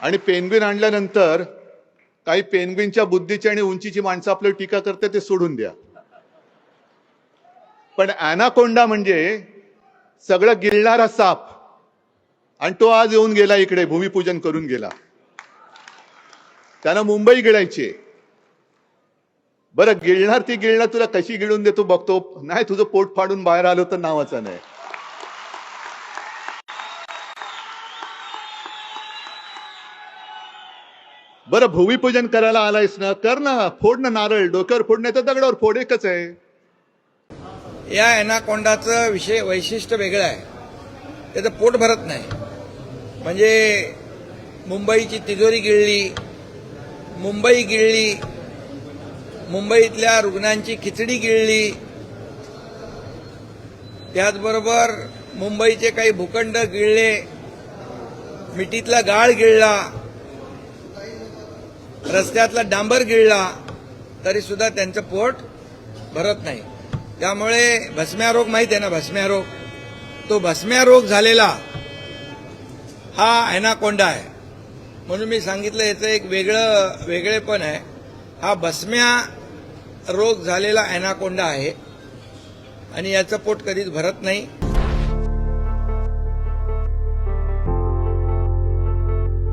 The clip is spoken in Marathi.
आणि पेंग्विन आणल्यानंतर काही पेंग्विनच्या बुद्धीची आणि उंचीची माणसं आपल्यावर टीका करते ते सोडून द्या. पण ॲनाकोंडा म्हणजे सगळं गिळणारा साप, आणि तो आज येऊन गेला इकडे, भूमिपूजन करून गेला. त्यानं मुंबई गिळायची. बरं, गिळणार ती गिळणार, तुला कशी गिळून देतो बघतो. नाही, तुझं पोट फाडून बाहेर आलं तर नावाचं नाही. बरं, भूमिपूजन करायला आलायस ना, कर ना, फोड ना नारळ, डोक्यावर फोड नाही तर दगडावर फोड, एकच आहे. या ॲनाकोंडाचं वैशिष्ट्य वेगळं आहे. त्याचं पोट भरत नाही. म्हणजे मुंबईची तिजोरी गिळली, मुंबई गिळली, मुंबईतल्या रुग्णांची खिचडी गिळली, त्याचबरोबर मुंबईचे काही भूखंड गिळले, मिठीतला गाळ गिळला, रस्त्यातला डांबर गिळला, तरी सुद्धा त्यांचं पोट भरत नाही. त्यामुळे भस्म्या रोग माहित आहे ना, भस्म्या रोग, तो भस्म्या रोग झालेला हा ॲनाकोंडा आहे. म्हणून मी सांगितलं याचं एक वेगळेपण आहे. हा भस्म्या रोग झालेला ॲनाकोंडा आहे आणि याचं पोट कधीच भरत नाही.